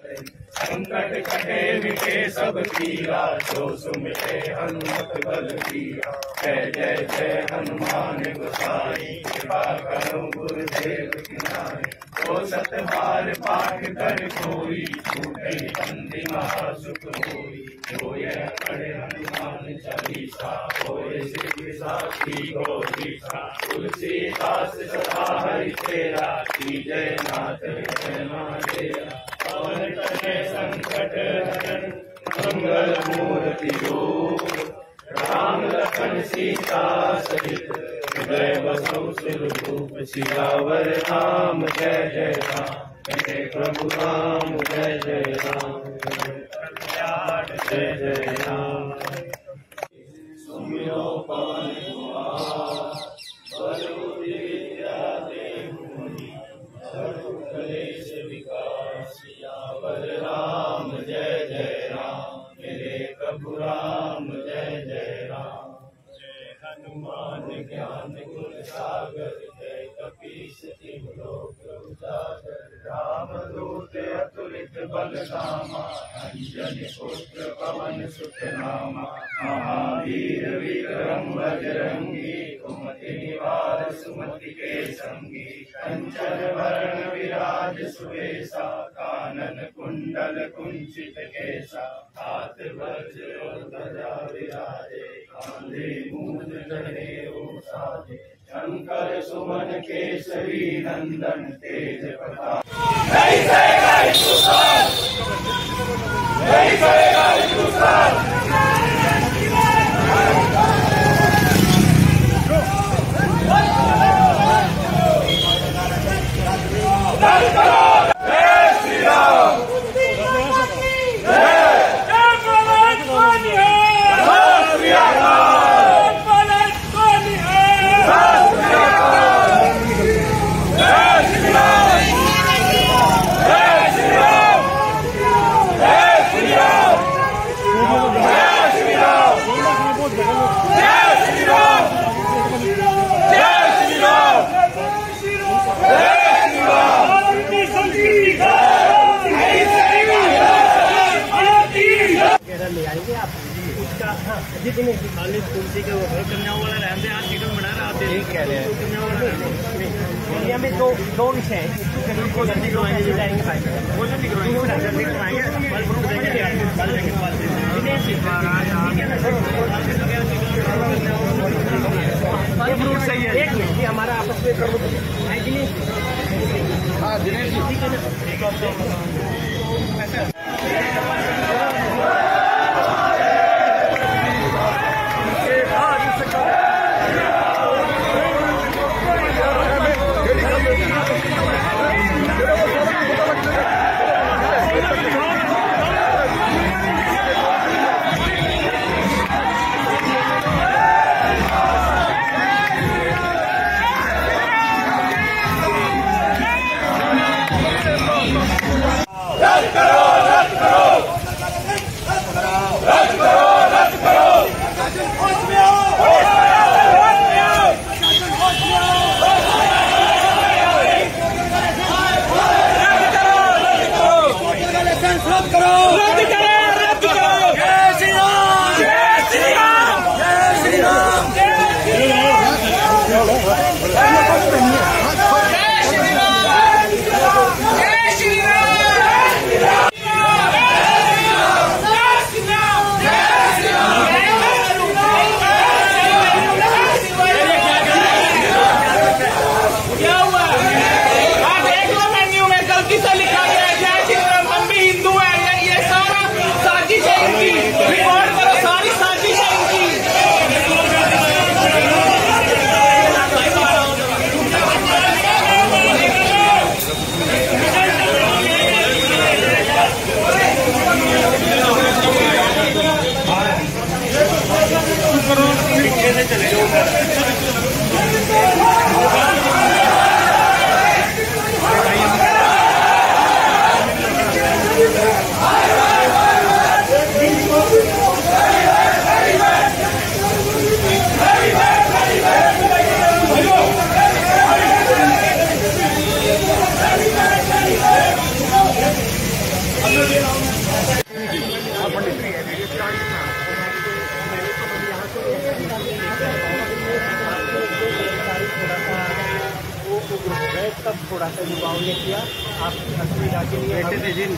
संकट कटे मिटे सब पीरा, जो सुमिरे हनुमत बल बीरा। जय जय जय हनुमान गोसाई, कृपा करो गुरुदेव की नाई। तो सतबार पाठ कर कोई, छूटे बंदी महासुख होई। जो यह पढ़े हनुमान चालीसा, होए सिद्धि साखी गौरीसा। तुलसीदास सदा हरि तेरा, जय नाथ जय महादेवा। पवन तनय संकट हरण, मंगल मूर्ति रूप। राम लखन सीता सहित, हृदय बसौ सुरभूप। सियावर राम जय जय राम, जय प्रभु राम जय जय राम। जय जय राम। सुमिरो पवन कुमार, बल विद्या देहु मुनि। सर्व क्लेश विकार, सियावर राम जय जय राम। मेरे प्रभु राम जय जय राम। जय हनुमान ज्ञान गुण सागर, जय कपीस तिहु लोक उजागर। राम दूत अतुलित बल धामा, अंजनी पुत्र पवन सुत नामा। महावीर विक्रम बजरंगी, कुमति निवार सुमति के संगी। कंचन वरण विराज सुवेशा, कानन कुंडल कुंचित केसा। हाथ वज्र ध्वजा विराजे, कांधे मूंज जनेऊ साजे। शंकर सुमन केसरी नंदन, तेज प्रताप। नहीं करेगा हिंदुस्तान, नहीं करेगा हिंदुस्तान। ले आएंगे आप उसका। हाँ जितने तुलसी के वो कन्याओं वाला रहते हैं, आज चिकन बना रहा है। कह रहे हैं कन्याओं वाला इंडिया में दो विषय हैं, को जल्दी करवाएंगे, जाएंगे वो जल्दी करवाएंगे, जल्दी करवाएंगे। फ्रूट सही है। एक मिनट हमारा आपस में प्रमुख है दिनेश जी। हाँ दिनेश जी ठीक है ना। तब थोड़ा सा युवाओं ने किया आपकी असुविधा के लिए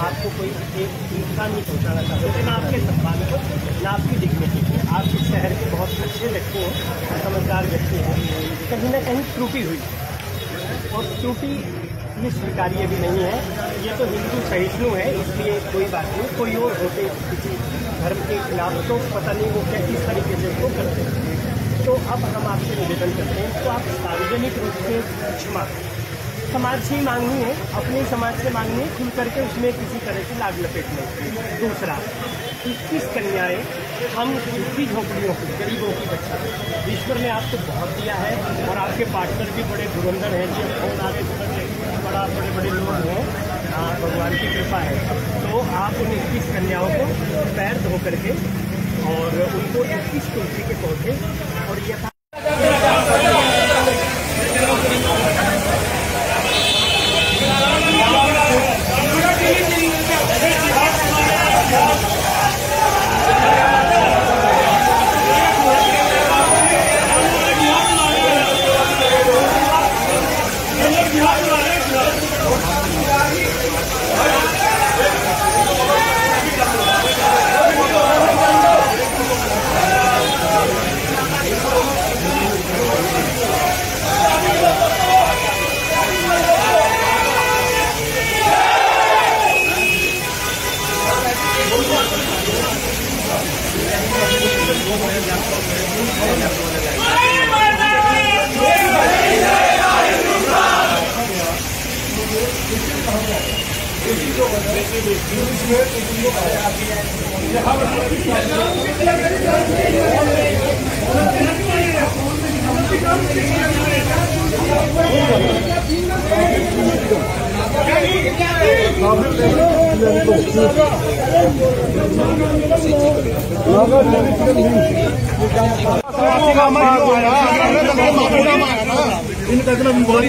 आपको कोई एक नुकसान नहीं पहुँचाना चाहते ना आपके सम्मान को ना आपकी डिग्निटी को। आप इस शहर के बहुत अच्छे व्यक्ति हैं, समझदार व्यक्ति हैं, कहीं ना कहीं त्रुटि हुई और त्रुटि ये स्वीकार्य भी नहीं है। ये तो हिंदू सहिष्णु है, इसलिए कोई बात नहीं। कोई और होते किसी धर्म के खिलाफ तो पता नहीं वो क्या किस तरीके से उसको करते हैं। तो अब हम आपसे निवेदन करते हैं तो आप सार्वजनिक रूप से क्षमा समाज से ही मांगनी है, अपने समाज से मांगनी है, खुल करके उसमें किसी तरह की लाग लपेट नहीं। दूसरा, 21 कन्याएं हम झुग्गी झोपड़ियों की गरीबों की बच्चा ईश्वर ने आपको बहुत दिया है और आपके पार्टनर भी बड़े धुरंधर हैं जो फोन आते बड़ा बड़े बड़े लोग हैं, भगवान की कृपा है। तो आप उन 21 कन्याओं को पैर धो करके और उनको 21 तुलसी के पौधे और यथा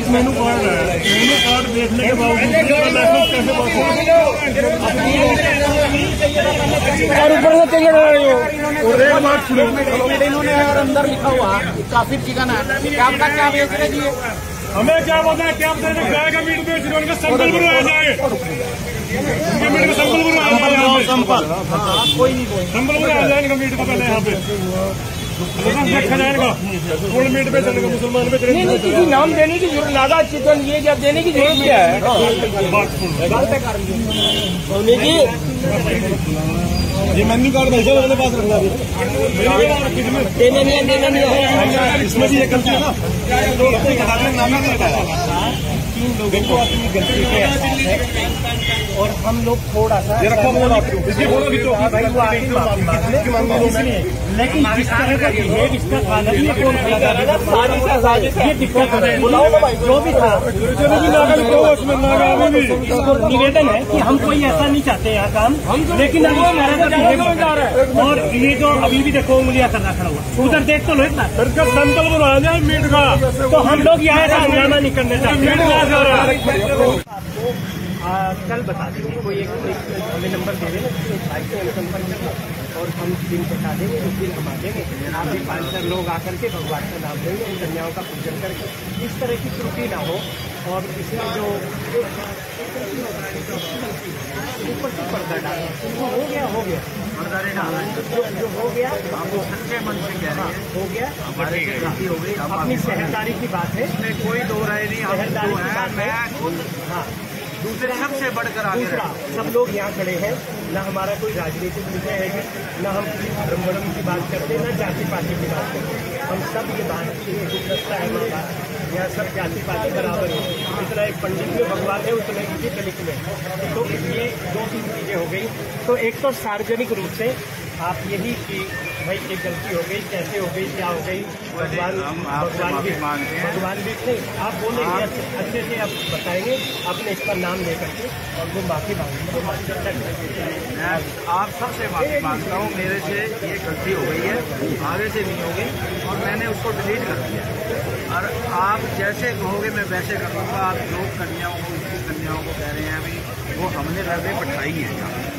मेनू कार्ड देखने के बावजूद इन्होंने अंदर लिखा हुआ काफी चिकन है, क्या आपका क्या बेच रहे जी? हमें क्या पता है क्या गाय का मीट बेच रहे, उनका संबल बनवाया जाए, उनके मीट का संबल बनवाया जाए, कोई नहीं संबल बनवाया जाए इनका मीट का पहले यहाँ पे देखा जाएगा। गोल्ड मीट पे चलेगा, मुसलमान पे चलेगा। नहीं, किसी नाम देने की जरूरत लादा चिकन ये जब देने की जरूरत क्या है? ये मेन्यू कार्ड भेजा मेरे पास रखना देने नहीं है, इसमें भी ये गलती है ना, नाम नहीं बताया। 3 लोगों को अपनी गलती के एहसास है और हम लोग थोड़ा सा लेकिन जिस तरह का ये इसका खाना भी कौन ये दिक्कत है, जो भी था निवेदन है कि हम कोई ऐसा नहीं चाहते यहाँ काम, लेकिन और ये जो अभी भी देखो उंगलियां करना खड़ा हुआ, उधर देख तो लो इतना सैंपल बनवाया जाए मीट का, तो हम लोग यहाँ का हंगामा नहीं करने चाहते। कल बता देंगे, कोई एक हमें नंबर दे देना, भाई से संपर्क करना और हम दिन बता देंगे, उस दिन हम आ देंगे। आप भी 5 लोग आकर के भगवान का नाम देंगे, उन कन्याओं का पूजन करके इस तरह की त्रुटि ना हो। और इसमें जो ऊपर से पर्दा डाला वो हो गया जो हो गया वो सच्चे मन से कह रहे हैं, हो गया हमारे गलती हो गई। अपनी शहरदारी की बात है, कोई दो राय नहीं, शहरदारी की बात है। हाँ, दूसरे सबसे बढ़कर दूसरा सब लोग यहाँ खड़े हैं, न हमारा कोई राजनीतिक विषय है, न हम किसी धर्म की बात करते, न जाति पाति की बात करते। हम सब ये बात गुलदस्ता है हमारा, यहाँ सब जाति पाति बराबर है। जितना एक पंडित में भगवान है उतना किसी दलित में। तो ये 2-3 चीजें हो गई। तो एक तो सार्वजनिक रूप से आप यही कि भाई एक गलती हो गई, कैसे हो गई, क्या हो गई, भगवान भी नहीं, आप बोलेंगे अच्छे से आप बताएंगे, आपने इसका नाम ले करके और वो माफी मांगेंगे। आप सबसे माफी मांगता हूँ, मेरे से ये गलती हो गई है, आगे से नहीं होगी और मैंने उसको डिलीट कर दिया। और आप जैसे कहोगे मैं वैसे करूँगा। आप जो कन्याओं को कह रहे हैं अभी वो हमने रबे पठाई है।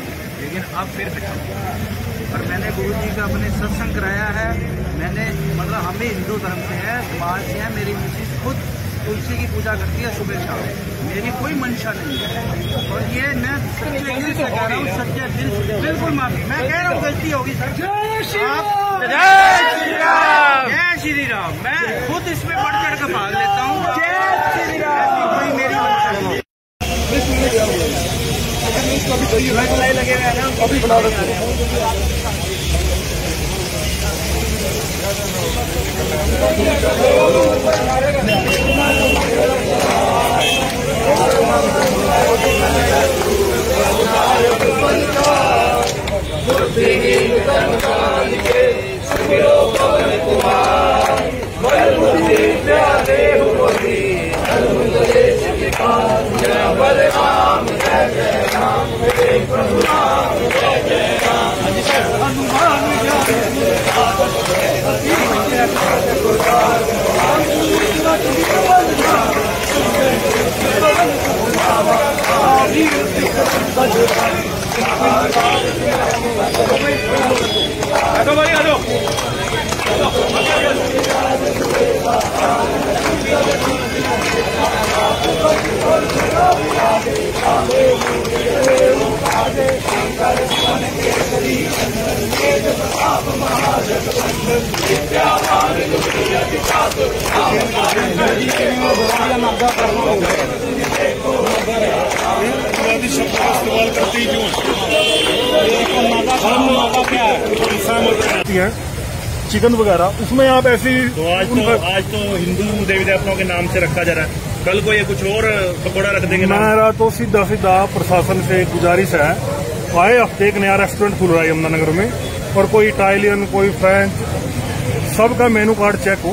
अब फिर बिठाऊंगा। और मैंने गुरु जी का अपने सत्संग कराया है। मैंने मतलब हम भी हिंदू धर्म से हैं, समाज से हैं। मेरी मिसेज खुद तुलसी की पूजा करती है सुबह शाम। मेरी कोई मंशा नहीं है और ये मैं सच्चे दिल से कह रहा हूँ, सच्चे दिल से बिल्कुल माफी। मैं कह रहा हूँ गलती होगी सर। जय श्री राम, जय श्री राम। मैं खुद इसमें बढ़ चढ़ कर भाग लेता हूँ। जय श्री राम। ऐसी कोई मेरी मंशा नहीं है। लगे हुए हैं ना, अभी बना रहे हैं। इस्तेमाल करती हैं चिकन वगैरह, उसमें आप ऐसी तो आज तो हिंदू देवी देवताओं के नाम से रखा जा रहा है, कल को ये कुछ और पकौड़ा रख देंगे। मेरा तो सीधा प्रशासन से गुजारिश है, आए हफ्ते एक नया रेस्टोरेंट खुल रहा है यमुनानगर में, और कोई इटालियन कोई फ्रेंच, सबका मेनू कार्ड चेक हो।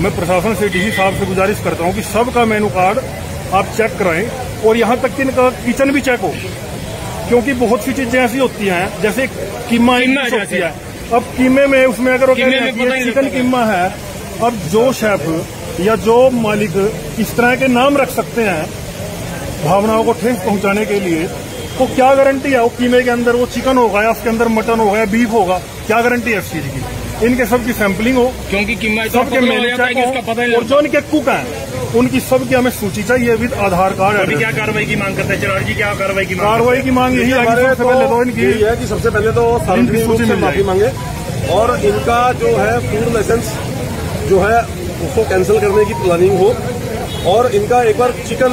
मैं प्रशासन से डीसी साहब से गुजारिश करता हूँ कि सबका मेनू कार्ड आप चेक कराएं, और यहाँ तक कि इनका किचन भी चेक हो, क्योंकि बहुत सी चीजें ऐसी होती हैं जैसे कीमा होती है। अब कीमे में उसमें अगर चिकन कीमा है, अब जो शेफ या जो मालिक इस तरह के नाम रख सकते हैं भावनाओं को ठेस पहुंचाने के लिए, तो क्या गारंटी है वो कीमे के अंदर वो चिकन होगा या उसके अंदर मटन होगा या बीफ होगा? क्या गारंटी है इस चीज की? इनके सब की सैंपलिंग हो, क्योंकि कीमा सबके मेनू चेक हो, और जो इनके कुक हैं उनकी सबकी हमें सूची चाहिए विद आधार कार्ड। अभी क्या कार्रवाई की मांग करते हैं चिराग जी? क्या कार्रवाई की मांग यही है कि सबसे पहले तो सार्वजनिक रूप से माफी मांगे, और इनका जो है फूड लाइसेंस जो है उसको कैंसिल करने की प्लानिंग हो, और इनका एक बार चिकन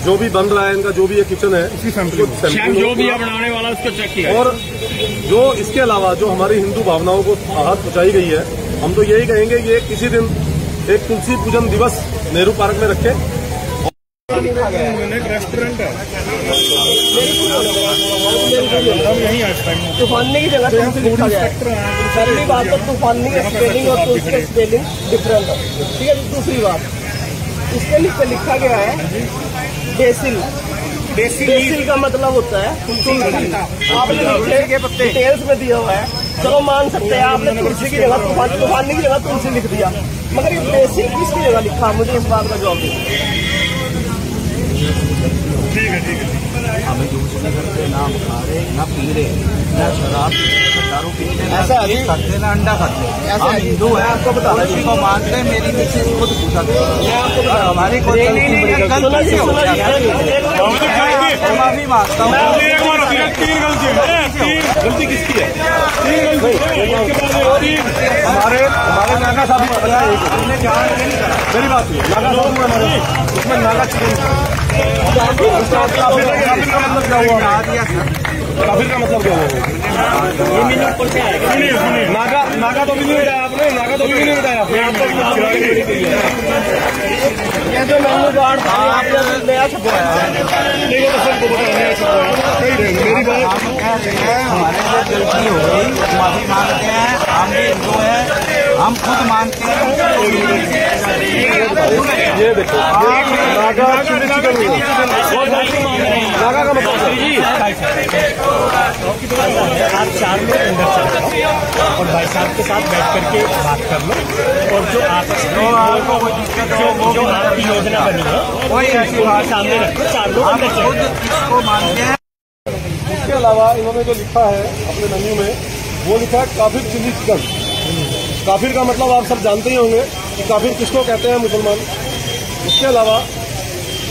जो भी बन रहा है, इनका जो भी ये किचन है जो भी बनाने वाला उसको चेक किया, और जो इसके अलावा जो हमारी हिंदू भावनाओं को आहत पहुंचाई गई है, हम तो यही कहेंगे ये किसी दिन एक तुलसी पूजन दिवस नेहरू पार्क में रखे। एक रेस्टोरेंट है तूफानी की जगह पहली बात तो तूफानी का स्पेलिंग और तुलसी का स्पेलिंग डिफरेंट है, ठीक है। दूसरी बात इसके लिखा गया है बेसिल। बेसिल का मतलब होता है तुलसी। आपने डिटेल्स में दिया हुआ है, चलो मान सकते हैं आपने तुलसी की जगह तूफानी की जगह तुलसी लिख दिया, मगर ये बेसिल किसकी जगह लिखा? मुझे इस बात का जवाब दीजिए। ठीक है। हमें जूस नहीं करते, ना हम खा रहे, ना पी रहे, ना शराब दारू पीते, ऐसा खाते, ना अंडा खाते। हम हिंदू है, आपको बता रहा को मानते हैं। मेरी मिसेज खुद पूछा हमारी कोई माफी मांगता हूँ। गलती किसकी है? हमारे नागा साहब मेरी बात हुई, नागा साहब उसमें नागा चिकन काफिर का मतलब क्या हुआ? नागा तो भी नहीं बताया आपने, नागा तो भी नहीं बताया। ये जो मेनू कार्ड था आपने नया छपवाया, नहीं वो तो सबको पता है नया छपवाया। मेरी बात हमारे से गलती हो गई, माफी मांगते हैं। हम भी हिंदू हैं, हम खुद मानते हैं। ये देखो नागा चिली चिकन नागा का मतलब आप 4 लोग अंदर चले जाओ और भाई साहब के साथ बैठ करके बात कर लो, और जो आपकी योजना बनी है वही सामने रखो। 4 लोग अंदर चले जाओ। मानते हैं इसके अलावा इन्होंने जो लिखा है अपने मेन्यू में, वो लिखा है काफिर चिली चिकन। काफिर का मतलब आप सब जानते ही होंगे कि काफिर किसको कहते हैं, मुसलमान। इसके अलावा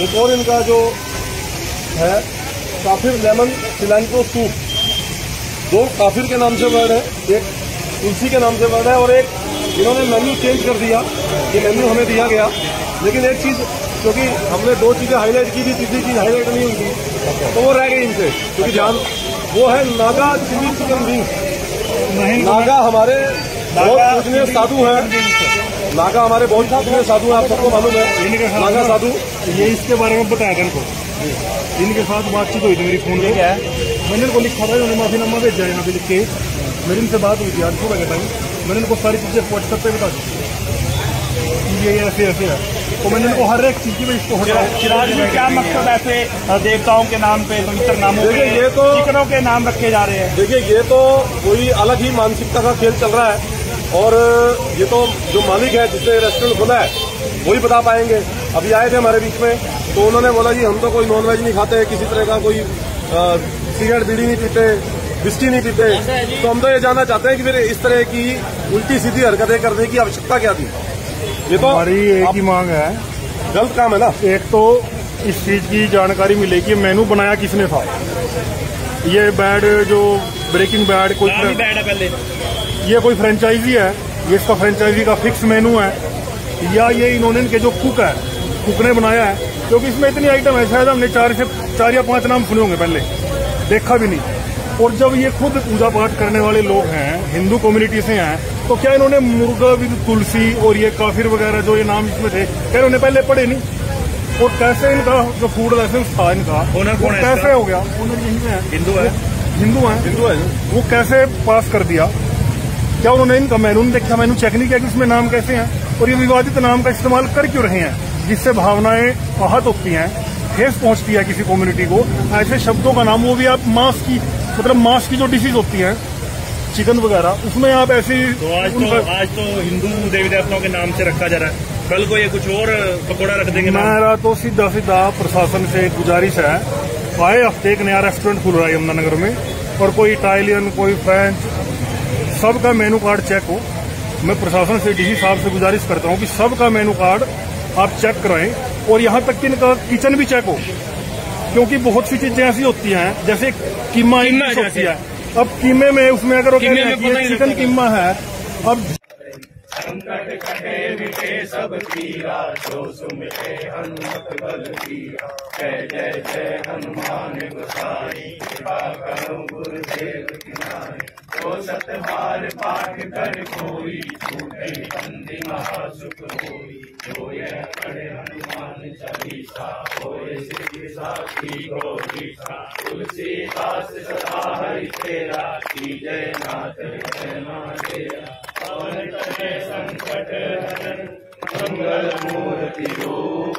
एक और इनका जो है काफिर लेमन सिलेंट्रो सूप, दो काफिर के नाम से वर्ड है, एक तुलसी के नाम से वर्ड है, और एक इन्होंने मेन्यू चेंज कर दिया। ये मेन्यू हमें दिया गया, लेकिन एक चीज क्योंकि हमने दो चीजें हाईलाइट की थी, तीसरी चीज हाईलाइट नहीं हुई थी, तो वो रह गई इनसे, क्योंकि ध्यान वो है Naga chilli chicken wings. Naga हमारे बहुत पूजनीय साधु हैं, नागा हमारे बहुत पूजनीय साधु हैं, आप सबको मालूम है नागा साधु। ये इसके बारे में बताया था इनको, इनके साथ बातचीत हुई थी मेरी फोन पे, मैंने इनको लिखा था, उन्होंने माफीनामा भेजा यहाँ पे लिख के, मेरी इनसे बात हुई थी आज सुबह के टाइम, मैंने इनको सारी चीजें व्हाट्सएप पे बता दी ये ऐसे ऐसे है, तो मैंने इनको हर एक चीज की इसको चिराग जी क्या मकसद ऐसे देवताओं के नाम पे पवित्र नामों पे ये तो चिकनों के नाम रखे जा रहे हैं? देखिए ये तो कोई अलग ही मानसिकता का खेल चल रहा है, और ये तो जो मालिक है जिसने रेस्टोरेंट खोला है वही बता पाएंगे। अभी आए थे हमारे बीच में, तो उन्होंने बोला जी हम तो कोई नॉनवेज नहीं खाते, किसी तरह का कोई सिगरेट बीड़ी नहीं पीते, विस्की नहीं पीते, तो हम तो ये जानना चाहते हैं कि फिर इस तरह की उल्टी सीधी हरकतें करने की आवश्यकता क्या थी? ये तो हमारी एक ही मांग है, गलत काम है ना। एक तो इस चीज की जानकारी मिले कि मेनू बनाया किसने था, ये बैड जो ब्रेकिंग बैड कोई बैड है पहले, ये कोई फ्रेंचाइजी है, ये इसका फ्रेंचाइजी का फिक्स मेनू है, या ये इन्होंने के जो कुक है कुक ने बनाया है, क्योंकि इसमें इतनी आइटम है, शायद हमने 4 या 5 नाम सुने होंगे, पहले देखा भी नहीं। और जब ये खुद पूजा पाठ करने वाले लोग हैं, हिंदू कम्युनिटी से हैं, तो क्या इन्होंने मुर्गा विद तुलसी और ये काफिर वगैरह जो ये नाम इसमें थे, क्या इन्होंने पहले पढ़े नहीं? और कैसे इनका जो फूड लाइसेंस था इनका ओनर कौन है? कैसे हो गया? ओनर यही है, हिंदू है, हिंदू है, वो कैसे पास कर दिया? क्या उन्होंने इनका मेनू नहीं देखा, मेनू चेक नहीं किया कि इसमें नाम कैसे हैं? और ये विवादित नाम का इस्तेमाल कर क्यों रहे हैं, जिससे भावनाएं आहत होती हैं, ठेस पहुंचती है किसी कम्युनिटी को। ऐसे शब्दों का नाम, वो भी आप मांस की जो डिशेज होती हैं चिकन वगैरह, उसमें आप ऐसे तो आज तो हिंदू देवी देवताओं के नाम से रखा जा रहा है, कल को ये कुछ और पकौड़ा रख देंगे। मेरा तो सीधा प्रशासन से गुजारिश है, आए हफ्ते एक नया रेस्टोरेंट खुल रहा है यमुनानगर में, और कोई इटालियन कोई फ्रेंच, सबका मेनू कार्ड चेक हो। मैं प्रशासन से डीसी साहब से गुजारिश करता हूँ कि सबका मेनू कार्ड आप चेक कराएं, और यहाँ तक कि इनका किचन भी चेक हो, क्योंकि बहुत सी चीजें ऐसी होती हैं जैसे कीमा होती है, अब कीमे में उसमें अगर वो चिकन कीमा है, अब संकट कटे मिटे सब पीरा, जो सुमिरे हनुमत बल बीरा। जय जय जय हनुमान गोसाई, कृपा करो गुरुदेव की नाई। जो सतबार पाठ कर कोई, छूटे बंदी महासुख होई। जो यह पढ़े हनुमान चालीसा, होए सिद्धि साखी गौरीसा। तुलसीदास सदा हरि तेरा, की जय नाथ जय महादेवा। पवन तनय संकट हरन, मंगल मूर्ति रूप।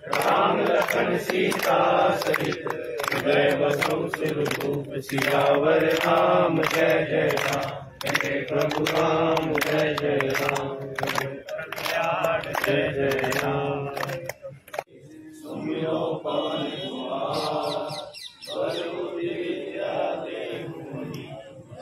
राम लखन सीता सहित, हृदय बसौ सुरभूप। सियावर राम जय जय राम, जय प्रभु राम जय जय राम। कल्याण जय जय राम। सुमिरो पवन कुमार, बरु विद्या देहु मुनि।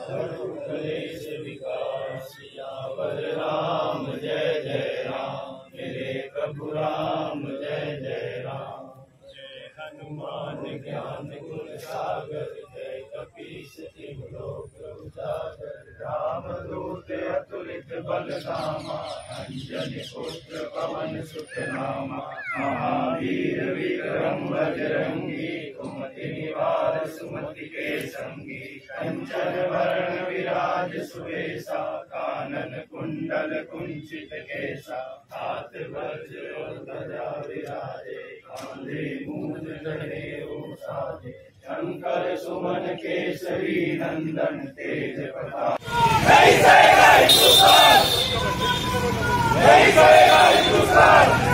सर्व क्लेश विकार, सियावर राम जय जय राम। मेरे प्रभु राम जय जय राम। जय हनुमान ज्ञान गुण सागर, जय कपीस तिहु लोक उजागर। राम दूत अतुलित बल धामा, अंजनी पुत्र पवन सुत नामा। महावीर विक्रम बजरंगी, कुमति निवार सुमति के संगी। कंचन वरण विराज सुवेशा, कानन कुंडल कुंचित केसा। हाथ वज्र ध्वजा विराजे, कांधे मूंज जनेऊ साजे। शंकर सुमन केसरी नंदन, तेज प्रताप। नहीं सहेगा हिंदुस्तान, नहीं सहेगा हिंदुस्तान।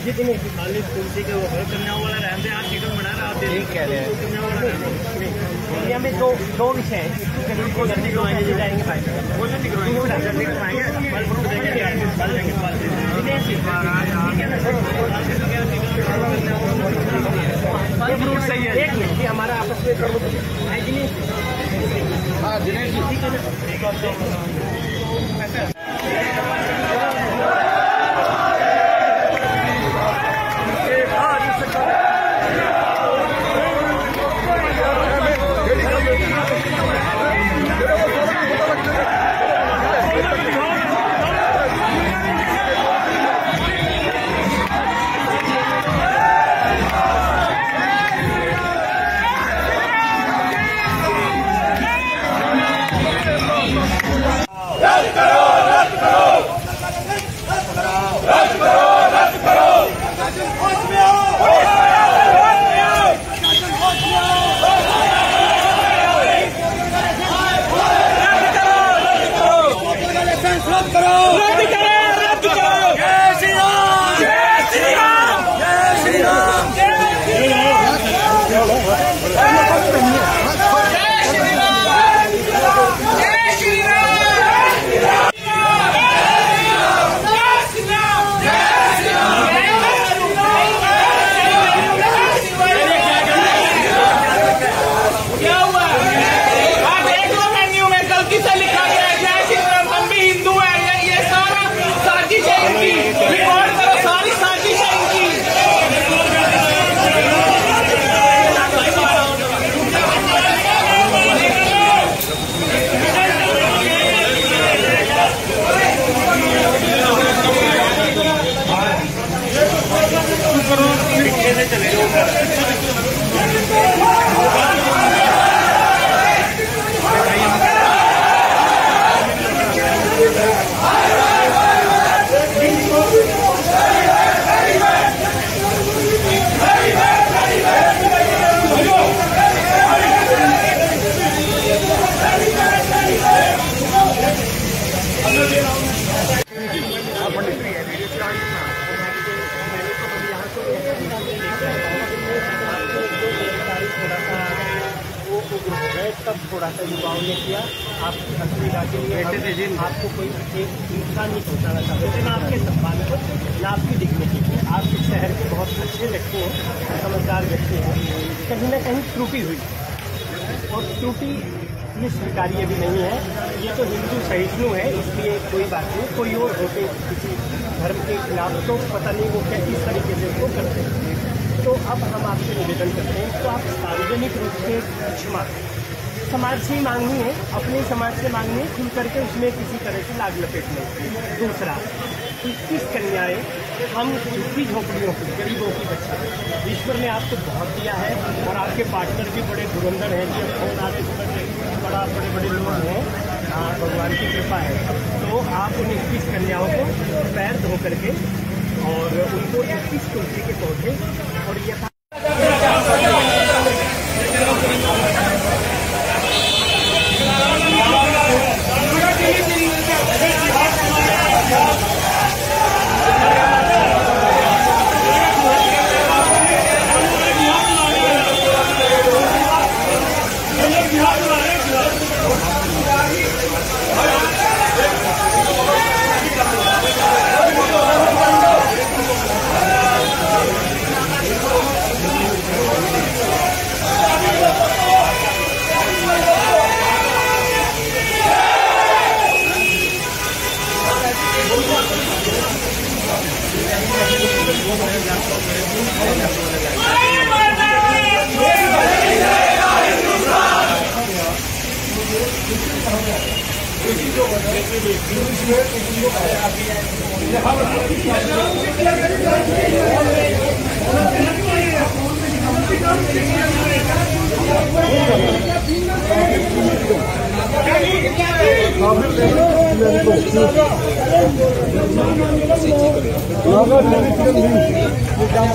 जितने मालिक तुलसी के वो घर कन्या वाला रहते हैं, आज चिकन बना रहा है। ठीक कह रहे हैं। कन्या वाला इंडिया में दो विषय हैं, कहीं को जल्दी करवाएंगे, जो जाएंगे भाई वो जल्दी करवाएंगे, जल्दी करवाएंगे, फल फ्रूट देंगे, फल देंगे, फल फ्रूट सही है। एक मिनट हमारा आपस में हाँ दिनेश जी ठीक है ना। तब थोड़ा सा युवाओं ने किया। आपकी असुविधा के लिए आपको कोई एक इंसान नहीं पहुँचाना चाहते थे, ना आपके सम्मान को, ना आपकी डिग्निटी को। आप इस शहर के बहुत अच्छे व्यक्ति हैं, समझदार व्यक्ति हैं। कहीं ना कहीं त्रुटि हुई, और त्रुटि ये स्वीकार्य भी नहीं है। ये तो हिंदू सहिष्णु है, इसलिए कोई बात नहीं। कोई और होते किसी धर्म के खिलाफ तो पता नहीं वो क्या किस तरीके से उसको करते हैं। तो अब हम आपसे निवेदन करते हैं, तो आप सार्वजनिक रूप से क्षमा समाज से ही मांगनी है, अपने समाज से मांगनी है, खुल करके उसमें किसी तरह से लाग लपेट नहीं। दूसरा, 21 कन्याएं हम झुग्गी झोपड़ियों की, गरीबों की बच्चे, ईश्वर ने आपको बहुत दिया है, और आपके पार्टनर भी बड़े धुरंधर हैं, जो फोन आते बड़े बड़े लोग हैं, भगवान की कृपा है। तो आप उन 21 कन्याओं को पैर धो करके और उनको 21 तुलसी के पौधे और यथा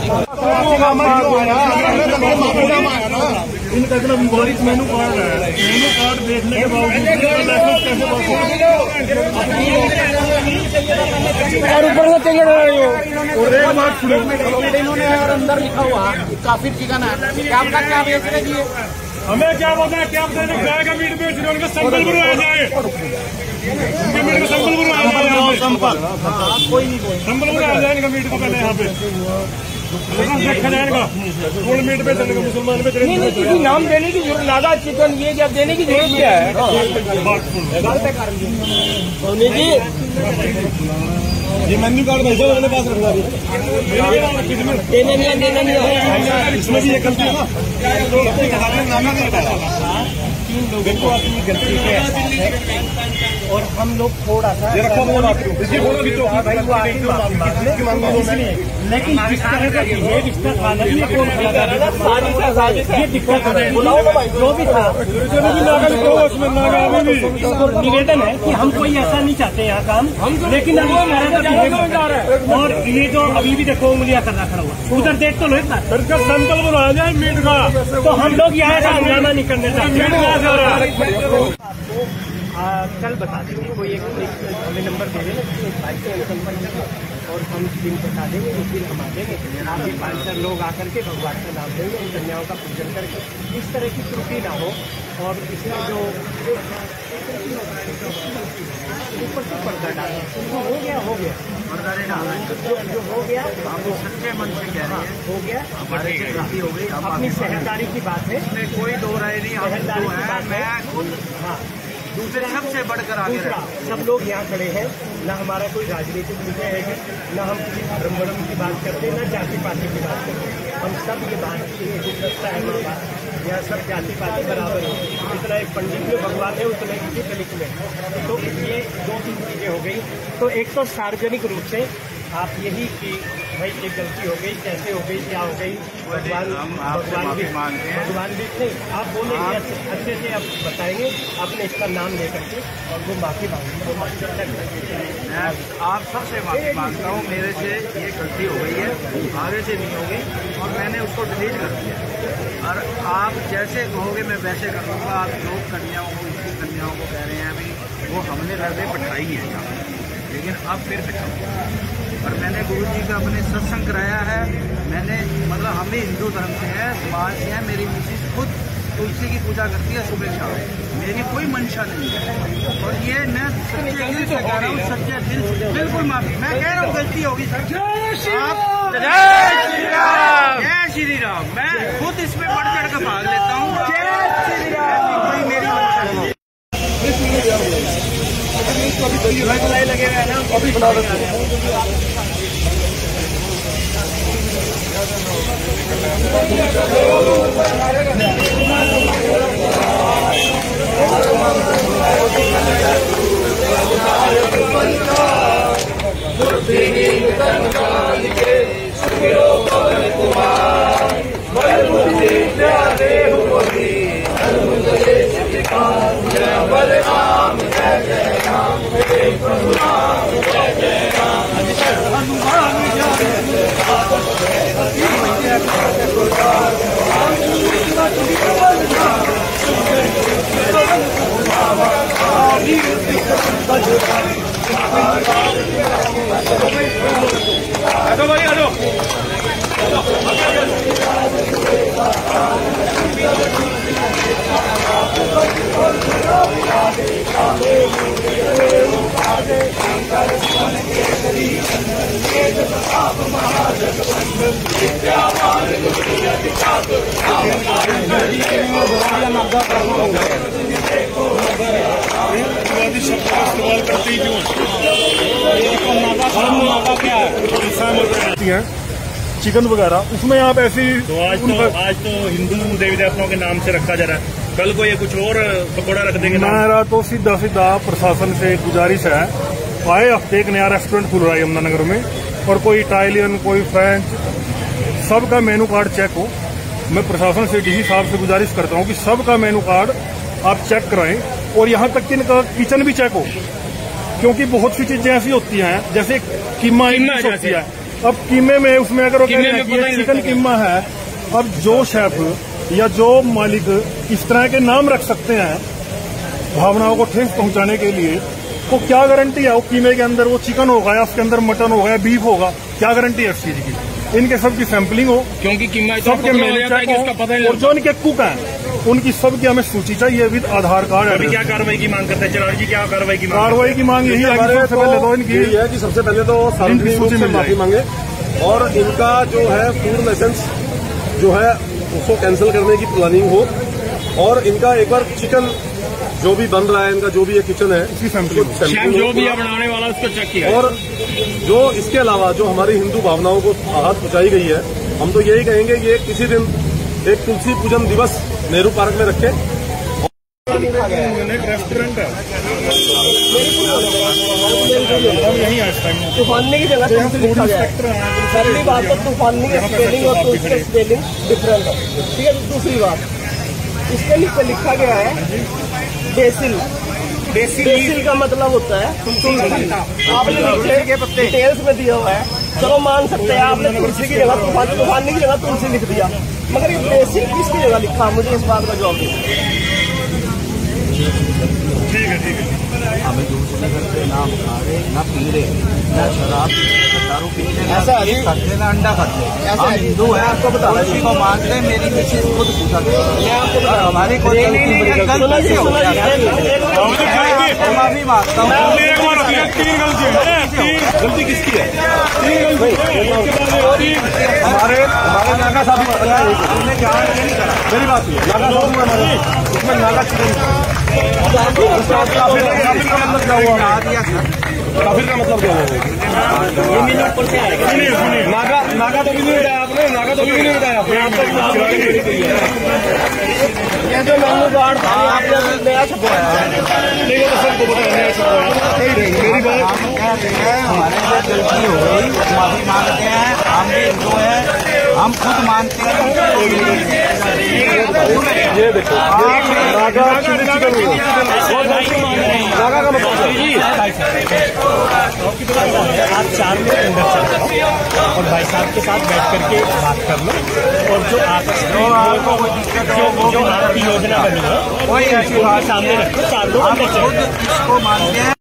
हाँ इनका इतना विवादित मेनू कार्ड है, मेनू कार्ड देखने के बावजूद और ऊपर से चाहिए और एक बात सुनो, इन्होंने और अंदर लिखा हुआ काफिर चिकन है, क्या आपका क्या बेच रहे जी? हमें क्या पता है क्या पता है गाय का मीट बेच रहे, उनका संबल बनवाया जाए, उनके मीट का संबल बनवाया जाए, कोई नहीं बोल संबल बनवाया जाए इनका मीट को पहले यहाँ पे देखा जाएगा कौन मीट बेच रहे, मुसलमान बेच रहे। किसी नाम देने की जरूरत, लादा चिकन ये जब देने की जरूरत क्या है? सोनी जी ये मेन्यू कार्ड भाई साहब अपने पास रखना देने नहीं है, इसमें भी ये गलती है ना, तीन लोगों को अपनी गलती के एहसास है और हम लोग थोड़ा सा ये रखो अपने बात लेकिन जिस तरह का ये रिश्ता खाना ये दिक्कत है। जो भी था निवेदन है कि हम कोई ऐसा नहीं चाहते यहाँ काम, लेकिन और ये जो अभी भी देखो उंगलियां कर रहा खड़ा हुआ, उधर देख तो लो इतना संबल बनवाया जाए मीट का, तो हम लोग यहाँ का हंगामा नहीं करने चाहते। कल बता देंगे, कोई एक हमें नंबर दे देना, एक बाइक से संपर्क करें और हम दिन बता देंगे, उस दिन हम आ देंगे। आप भी 5-4 लोग आकर के भगवान का नाम देंगे, उन कन्याओं का पूजन करके इस तरह की त्रुटि ना हो। और इसमें जो ऊपर से पर्दा डालें, जो हो गया पर्दा नहीं डालना, जो हो गया आप सच्चे मन से कह रहे हैं, हो गया, हमारे से गलती हो गई। अपनी सेहतदारी की बात है, इसमें कोई दो राय नहीं, हम हिंदू हैं, मैं खुद दूसरे सबसे बढ़कर आगे दूसरा सब लोग यहाँ खड़े हैं, न हमारा कोई राजनीतिक विषय है, न हम किसी धर्म वर्म की बात करते, न जाति पाति की बात करते। हम सब ये बात गुलदस्ता है हमारे पास, यहाँ सब जाति पाति बराबर है। जितना एक पंडित में भगवान है उतना किसी दलित में। तो ये 2-3 चीजें हो गई। तो एक तो सार्वजनिक रूप से आप यही कि भाई ये गलती हो गई, कैसे हो गई, क्या हो गई, भगवान भी नहीं, आप बोलेंगे अच्छे से आप बताएंगे, आपने इसका नाम ले करके और वो माफी मांगेंगे, वो चर्चा करेंगे। मैं आप सबसे माफी मांगता हूँ, मेरे से ये गलती हो गई है, आगे से नहीं होगी और मैंने उसको डिलीट कर दिया। और आप जैसे कहोगे मैं वैसे कर दूँगा। आप लोग कन्याओं को, इसी कन्याओं को कह रहे हैं अभी वो हमने लड़े बैठाई है यहाँ, लेकिन अब फिर बैठाऊँगा। और मैंने गुरु जी का अपने सत्संग कराया है, मैंने मतलब हम भी हिंदू धर्म से हैं, समाज से हैं। मेरी मिसिज खुद तुलसी की पूजा करती है सुबह शाम, मेरी कोई मंशा नहीं है। और ये मैं सच्चे दिल से कह रहा हूँ, सच्चे दिल से बिल्कुल माफी। मैं कह रहा हूँ गलती होगी सर। जय श्री राम। मैं खुद इसमें बढ़ चढ़ कर भाग लेता हूँ। कोई मेरी मंशा नहीं है। लगे हुए हैं ना, अभी बना देते हैं। चिकन वगैरह उसमें आप ऐसी तो आज तो हिंदू देवी देवताओं के नाम से रखा जा रहा है, कल को ये कुछ और पकौड़ा रख देंगे। मेरा तो सीधा सीधा प्रशासन से गुजारिश है, आए हफ्ते एक नया रेस्टोरेंट खुल रहा है यमुनानगर में, और कोई इटालियन कोई फ्रेंच, सबका मेनू कार्ड चेक हो। मैं प्रशासन से डीसी साहब से गुजारिश करता हूँ कि सबका मेनू कार्ड आप चेक कराएं, और यहाँ तक कि इनका किचन भी चेक हो, क्योंकि बहुत सी चीजें ऐसी होती हैं जैसे कीमा होती है, अब कीमे में उसमें अगर वो कह रहे हैं कि ये चिकन कीमा है, अब जो शेफ या जो मालिक इस तरह के नाम रख सकते हैं भावनाओं को ठेस पहुंचाने के लिए, तो क्या गारंटी है वो कीमे के अंदर वो चिकन होगा या उसके अंदर मटन होगा या बीफ होगा? क्या गारंटी है इस चीज की? इनके सब की सैंपलिंग हो, क्योंकि सबके मेल चेक हो, और जो इनके कुक हैं उनकी सबकी हमें सूची चाहिए विद आधार कार्ड। अभी क्या कार्रवाई की मांग करते हैं चिराग जी? क्या कार्रवाई की मांग यही है कि सबसे पहले तो इनकी है कि सबसे पहले तो सार्वजनिक रूप से माफी मांगे और इनका जो है फूड लाइसेंस जो है उसको कैंसिल करने की प्लानिंग हो, और इनका एक बार चिकन जो भी बन रहा है, इनका जो भी ये किचन है जो भी बनाने वाला उसको चेक किया, और जो इसके अलावा जो हमारी हिंदू भावनाओं को आहत पहुंचाई गई है, हम तो यही कहेंगे ये किसी दिन एक तुलसी पूजन दिवस नेहरू पार्क में रखे। रेस्टोरेंट है तूफानी की जगह लिखा गया है। पहली बात तो तूफानी की स्पेलिंग और तुलसी की स्पेलिंग डिफरेंट है, ठीक है। दूसरी बात, इसके नीचे लिखा गया है बेसिल। बेसिल का मतलब होता है तुलसी। आपने नीचे डिटेल्स में दिया हुआ है, चलो मान सकते हैं आपने तुलसी की जगह तूफानी की जगह तुलसी लिख दिया, मगर ये बेसिल किसकी जगह लिखा? मुझे इस बात का जवाब दीजिए। ठीक है। हमें दूसरे घर पे ना खाए ना पी रहे ना शराब दारू पी रहे, ऐसा खाते ना अंडा खाते। हम हिंदू है, आपको बता रहे को मानते हैं। मेरी मिसेज खुद पूछा मैं आपको बता, हमारी कोई गलती हो माफी मांगता हूँ। गलती किसकी है? हमारे नागा साहब मेरी बात हुई नागा साहब उसमें नागा चिकन काफिर का मतलब क्या हुआ? काफिर का मतलब क्या हुआ? नागा तो भी नहीं बताया आपने, नागा तो भी नहीं बताया ये जो मेन्यू कार्ड था आपने नया छपवाया नहीं, वो तो सबको बताया नया छपवाया। मेरी बात हमारे से गलती हो गई, माफी मांगते हैं। हम भी हिंदू हैं, हम खुद मानते हैं। ये देखो नागा चिली चिकन नागा का मतलब आप 4 लोग अंदर चल जाओ और भाई साहब के साथ बैठ करके बात कर लो, और जो आपकी योजना बनी है सामने रखो, 4 लोग अंदर चल इसको मानते हैं।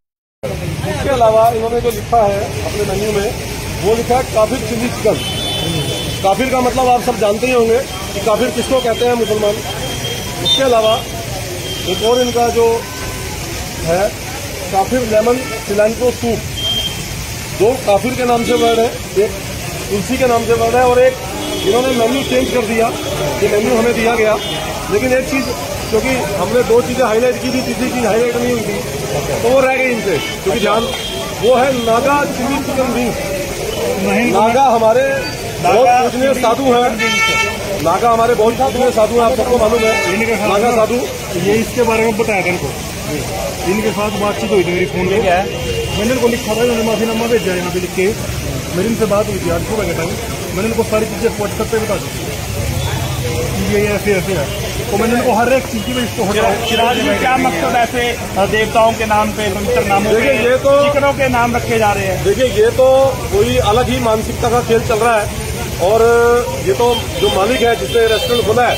इसके अलावा इन्होंने जो लिखा है अपने मेन्यू में, वो लिखा है काफिर चिली चिकन। काफिर का मतलब आप सब जानते ही होंगे कि काफिर किसको कहते हैं, मुसलमान। इसके अलावा एक और इनका जो है काफिर लेमन सिलेंट्रो सूप, दो काफिर के नाम से वर्ड है, एक तुलसी के नाम से वर्ड है, और एक इन्होंने मेन्यू चेंज कर दिया। ये मेन्यू हमें दिया गया, लेकिन एक चीज क्योंकि हमने 2 चीजें हाईलाइट की थी, तीसरी चीज हाईलाइट नहीं हुई थी, तो वो रह गई इनसे, क्योंकि ध्यान वो है Naga chilli chicken wing. Naga हमारे बहुत पूजनीय साधु हैं, नागा हमारे बहुत पूजनीय साधु हैं, आप सबको मालूम है नागा साधु। ये इसके बारे में बताया था इनको, इनके साथ बातचीत हुई थी मेरी फोन पे, मैंने इनको लिखा था, उन्होंने माफीनामा भेजा यहाँ पे लिख के। मेरी इनसे बात हुई थी आज सुबह के टाइम, मैंने इनको सारी चीजें व्हाट्सएप पे बता दी ये ऐसे ऐसे है, तो मैंने इनको हर एक चीज में इसको चिराग जी क्या मकसद ऐसे देवताओं के नाम पे पवित्र नामों पे ये तो चिकनों के नाम रखे जा रहे हैं? देखिए ये तो कोई अलग ही मानसिकता का खेल चल रहा है, और ये तो जो मालिक है जिसने रेस्टोरेंट खोला है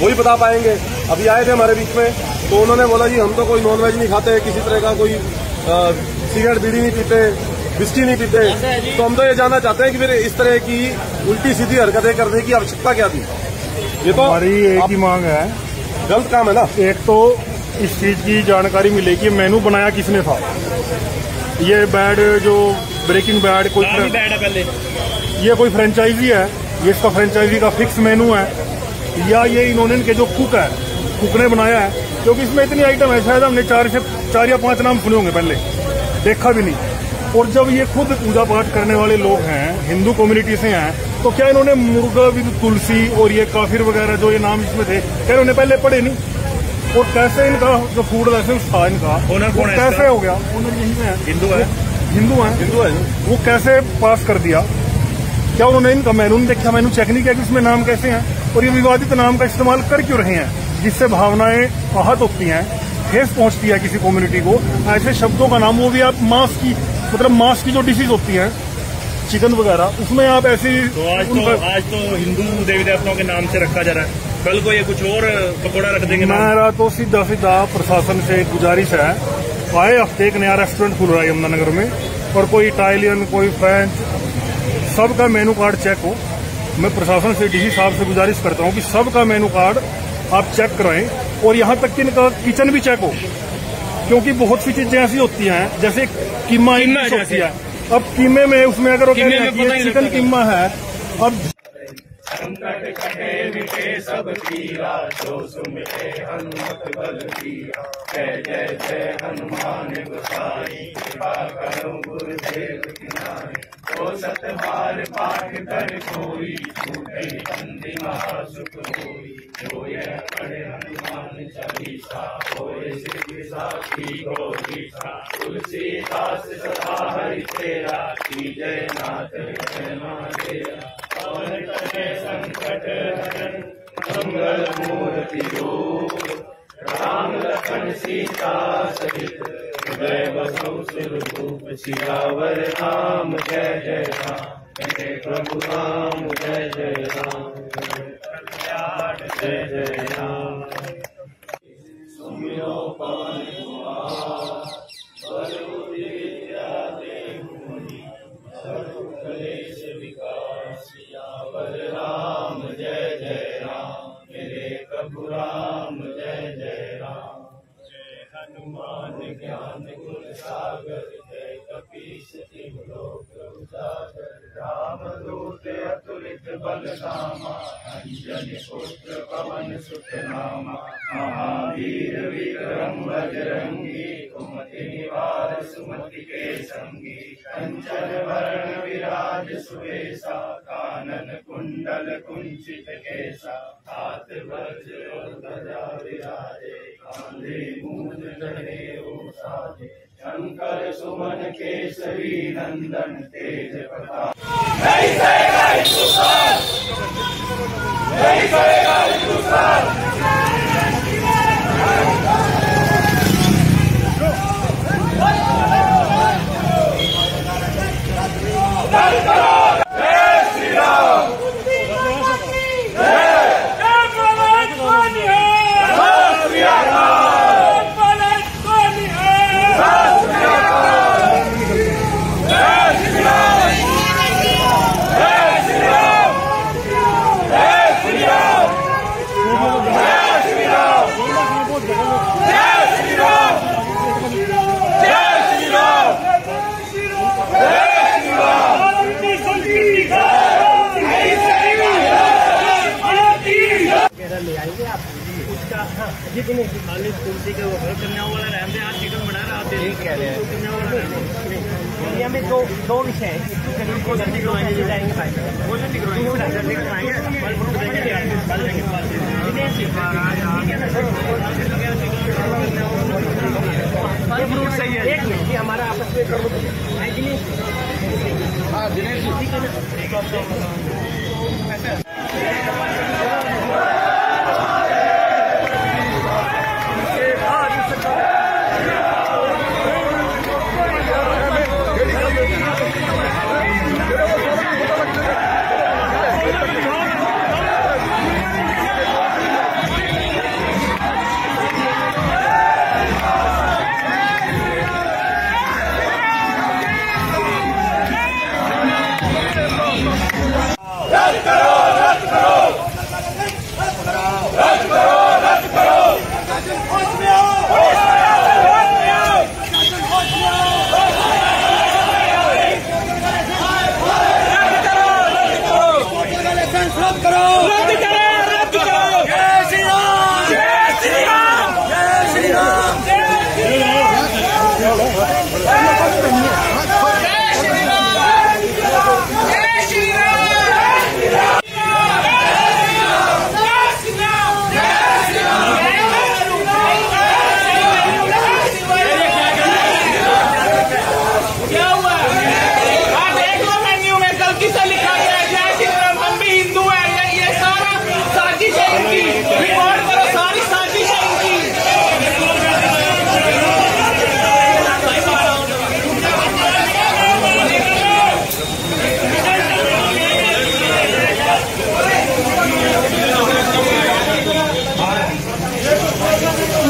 वही बता पाएंगे। अभी आए थे हमारे बीच में, तो उन्होंने बोला जी हम तो कोई नॉनवेज नहीं खाते, किसी तरह का कोई सिगरेट बीड़ी नहीं पीते, विस्की नहीं पीते, तो हम तो ये जानना चाहते हैं कि फिर इस तरह की उल्टी सीधी हरकतें करने की आवश्यकता क्या थी? ये तो हमारी एक ही मांग है, गलत काम है ना। एक तो इस चीज की जानकारी मिले कि मेनू बनाया किसने था। ये बैड जो ब्रेकिंग बैड कोई बैड है पहले, ये कोई फ्रेंचाइजी है, ये इसका फ्रेंचाइजी का फिक्स मेनू है, या ये इन्होंने इनके जो कुक है कुक ने बनाया है? क्योंकि इसमें इतनी आइटम है, शायद हमने 4 या 5 नाम सुने होंगे, पहले देखा भी नहीं। और जब ये खुद पूजा पाठ करने वाले लोग हैं, हिंदू कम्युनिटी से हैं, तो क्या इन्होंने मुर्गा विद तुलसी और ये काफिर वगैरह जो ये नाम इसमें थे, क्या इन्होंने पहले पढ़े नहीं? और कैसे इनका जो फूड लाइसेंस था इनका कैसे हो गया? ओनर यही है, हिंदू है, हिंदू है, वो कैसे पास कर दिया? क्या उन्होंने इनका मेनू नहीं देखा, मेनू चेक नहीं किया कि इसमें नाम कैसे हैं? और ये विवादित नाम का इस्तेमाल कर क्यों रहे हैं, जिससे भावनाएं आहत होती हैं, ठेस पहुंचती है किसी कम्युनिटी को? ऐसे शब्दों का नाम, वो भी आप मांस की जो डिशेज होती हैं चिकन वगैरह, उसमें आप ऐसी तो आज तो हिंदू देवी देवताओं के नाम से रखा जा रहा है, कल को ये कुछ और पकौड़ा रख देंगे। मेरा तो सीधा प्रशासन से गुजारिश है, आए हफ्ते एक नया रेस्टोरेंट खुल रहा है यमुनानगर में, और कोई इटालियन कोई फ्रेंच, सबका मेनू कार्ड चेक हो। मैं प्रशासन से डीसी साहब से गुजारिश करता हूँ कि सबका मेनू कार्ड आप चेक कराएं, और यहाँ तक कि इनका किचन भी चेक हो, क्योंकि बहुत सी चीजें ऐसी होती हैं जैसे कीमा होती है। अब कीमे में उसमें अगर चिकन कीमा है, अब संकट कटे मिटे सब पीरा, जो सुमिरे हनुमत बल बीरा। जय जय जय हनुमान गोसाई, कृपा करो गुरुदेव की नाई। ओ सतबार पाठ कर कोई, छूटे बंदी महासुख होई। जो यह पढ़े हनुमान चालीसा, होए सिद्धि साखी गौरीसा। तुलसीदास सदा हरि तेरा, की जय नाथ जय महादेवा। पवन तनय संकट हरन, मंगल मूर्ति रूप। राम लखन सीता सहित, हृदय बसौ सुरभूप। सियावर राम जय जय राम, जय प्रभु राम जय जय राम। कल्याण जय जय राम। सुमिरो पवन कुमार, बल विद्या देहु मुनि। सर्व क्लेश विकार, सियावर राम जय जय राम। मेरे प्रभु राम जय जय राम। जय हनुमान ज्ञान गुण सागर, जय कपीस तिहुँ लोक उजागर। राम दूत अतुलित बल धामा, अंजनी पुत्र पवन सुत नामा। महावीर विक्रम बजरंगी, कुमति निवार सुमति के संगी। कंचन वरण विराज सुवेशा, कानन कुंडल कुंचित केसा। हाथ वज्र और ध्वजा विराजे, कांधे मूंज जनेऊ साजे। शंकर सुमन केसरी नंदन, तेज प्रताप। नहीं करेगा हिंदुस्तान, नहीं करेगा हिंदुस्तान। जितने खाली तुलसी के वो कन्याओं वाला रहते हैं, आज चिकन बना रहा है। ठीक कह रहे हैं, कन्याओं वाला इंडिया में दो विषय हैं, शरीर को जल्दी करवाएंगे, वो जल्दी करवाएंगे, जल्दी करवाएंगे, फल फ्रूट देंगे, फल फ्रूट सही है। एक मिनट, ये हमारा आपस में प्रमुख है दिनेश। हाँ दिनेश जी, ठीक है।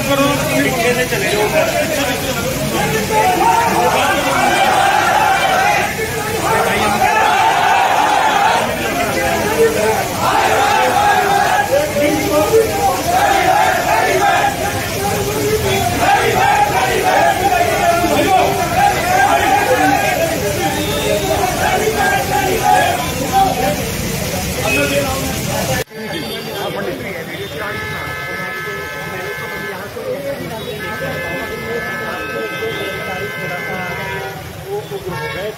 करो से चले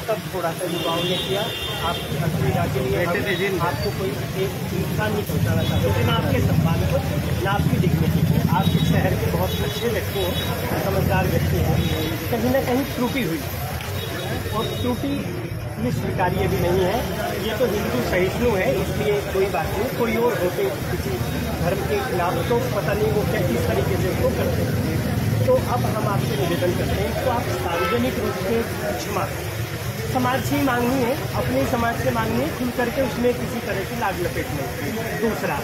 तब थोड़ा सा युवाओं ने किया। आपकी असुविधा के लिए आपको कोई एक नुकसान नहीं पहुँचाना चाहते थे, ना आपके सम्मान को, ना आपकी डिग्निटी को। आप इस शहर के बहुत अच्छे व्यक्ति हैं, समझदार व्यक्ति हैं। कहीं ना कहीं त्रुटि हुई और त्रुटि ये स्वीकार्य भी नहीं है। ये तो हिंदू सहिष्णु है, इसलिए कोई बात नहीं। कोई और होते किसी धर्म के खिलाफ तो पता नहीं वो क्या किस तरीके से उसको करते हैं। तो अब हम आपसे निवेदन करते हैं तो आप सार्वजनिक रूप से क्षमा, समाज से ही मांगनी है, अपने समाज से मांगनी है, खुल करके उसमें किसी तरह की लाग लपेट नहीं। दूसरा,